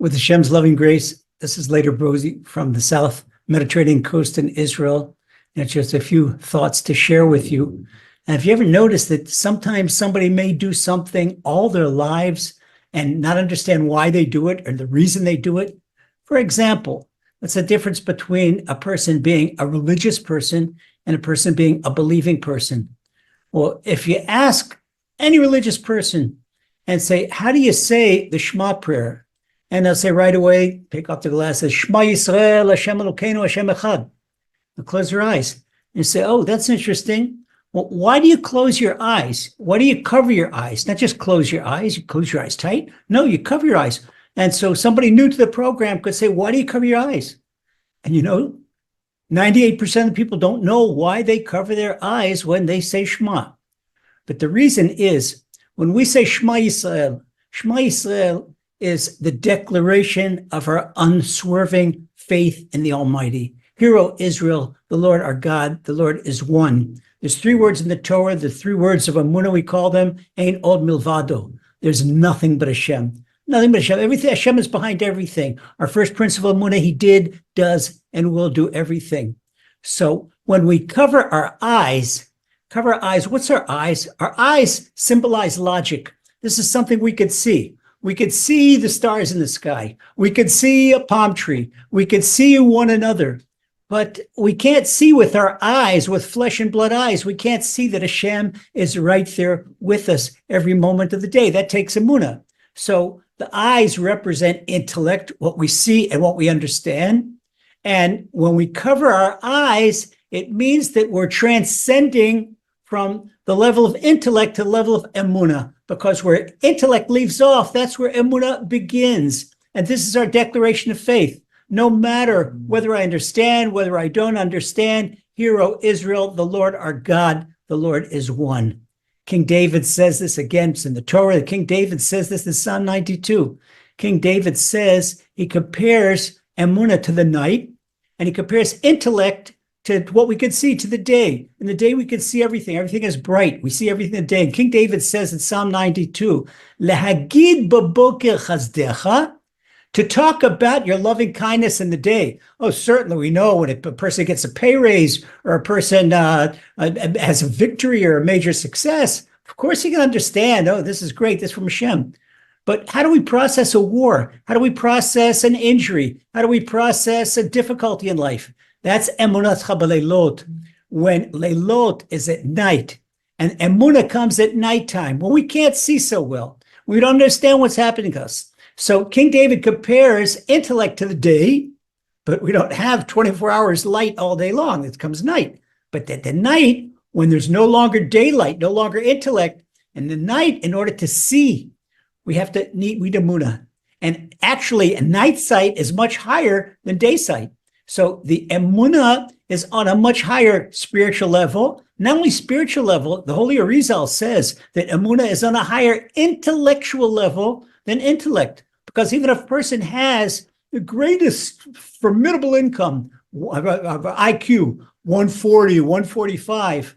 With Hashem's loving grace, this is Lazer Brody from the South Mediterranean coast in Israel. And just a few thoughts to share with you. And if you ever noticed that sometimes somebody may do something all their lives and not understand why they do it or the reason they do it. For example, what's the difference between a person being a religious person and a person being a believing person? Well, if you ask any religious person and say, how do you say the Shema prayer? And they'll say right away, pick up the glasses, Shema Yisrael, Hashem Elokeinu, Hashem Echad. They'll close their eyes and say, oh, that's interesting. Well, why do you close your eyes? Why do you cover your eyes? Not just close your eyes, you close your eyes tight. No, you cover your eyes. And so somebody new to the program could say, why do you cover your eyes? And 98% of people don't know why they cover their eyes when they say Shema. But the reason is, when we say Shema Yisrael is the declaration of our unswerving faith in the Almighty. Hear, O Israel, the Lord our God, the Lord is one. There's 3 words in the Torah, the 3 words of Emunah, we call them, Ein od milvado. There's nothing but Hashem. Nothing but Hashem. Everything, Hashem is behind everything. Our first principle of Emunah, he did, does, and will do everything. So when we cover our eyes, what's our eyes? Our eyes symbolize logic. This is something we could see. We could see the stars in the sky. We could see a palm tree. We could see one another. But we can't see with our eyes, with flesh and blood eyes. We can't see that Hashem is right there with us every moment of the day. That takes Emunah. So the eyes represent intellect, what we see and what we understand. And when we cover our eyes, it means that we're transcending from the level of intellect to the level of Emunah. Because where intellect leaves off, that's where Emunah begins. And this is our declaration of faith. No matter whether I understand, whether I don't understand, hear, O Israel, the Lord our God, the Lord is one. King David says this again, it's in the Torah. King David says this in Psalm 92. King David says, he compares Emunah to the night, and he compares intellect to what we could see, to the day. In the day, we could see everything. Everything is bright. We see everything in the day. And King David says in Psalm 92, Lehagid baboker chazdecha, to talk about your loving kindness in the day. Oh, certainly we know when a person gets a pay raise or a person has a victory or a major success, of course you can understand, oh, this is great, this is from Hashem. But how do we process a war? How do we process an injury? How do we process a difficulty in life? That's emunah b'leilot. When leilot is at night and emunah comes at nighttime, when we can't see so well, we don't understand what's happening to us. So King David compares intellect to the day, but we don't have 24 hours light all day long. It comes night. But at the night, when there's no longer daylight, no longer intellect, and the night, in order to see, we have to need emunah. And actually, a night sight is much higher than day sight. So the emunah is on a much higher spiritual level. Not only spiritual level, the Holy Arizal says that emunah is on a higher intellectual level than intellect. Because even if a person has the greatest formidable income, IQ 140, 145,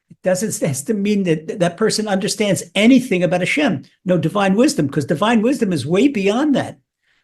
it doesn't has to mean that that person understands anything about Hashem. No divine wisdom, because divine wisdom is way beyond that.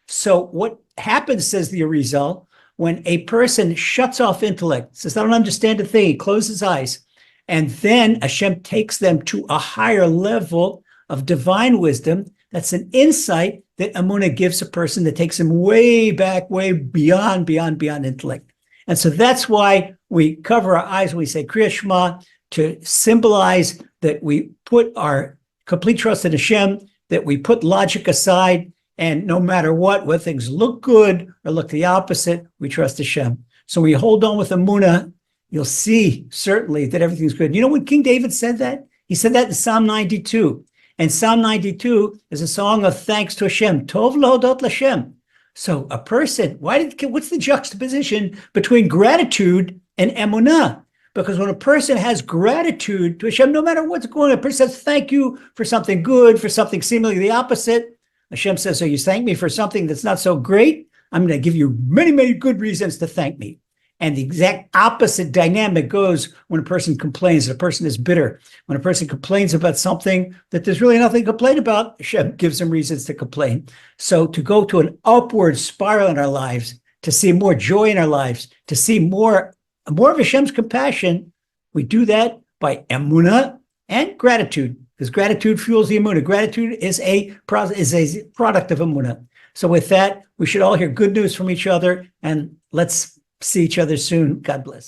So what happens, says the Arizal, when a person shuts off intellect, says, I don't understand a thing, he closes his eyes, and then Hashem takes them to a higher level of divine wisdom. That's an insight that Emunah gives a person that takes him way back, way beyond intellect. And so that's why we cover our eyes when we say Kriya Shema, to symbolize that we put our complete trust in Hashem, that we put logic aside, and no matter what, whether things look good or look the opposite, we trust Hashem. So when you hold on with Emunah, you'll see certainly that everything's good. You know when King David said that? He said that in Psalm 92. And Psalm 92 is a song of thanks to Hashem. Tov lahodot Hashem. So a person, what's the juxtaposition between gratitude and emunah? Because when a person has gratitude to Hashem, no matter what's going on, a person says, thank you for something good, for something seemingly the opposite. Hashem says, so you thank me for something that's not so great? I'm going to give you many, many good reasons to thank me. And the exact opposite dynamic goes when a person complains, a person is bitter. When a person complains about something that there's really nothing to complain about, Hashem gives them reasons to complain. So to go to an upward spiral in our lives, to see more joy in our lives, to see more of Hashem's compassion, we do that by Emunah and gratitude, because gratitude fuels the Emunah. Gratitude is a product of Emunah. So with that, we should all hear good news from each other, and let's see each other soon. God bless.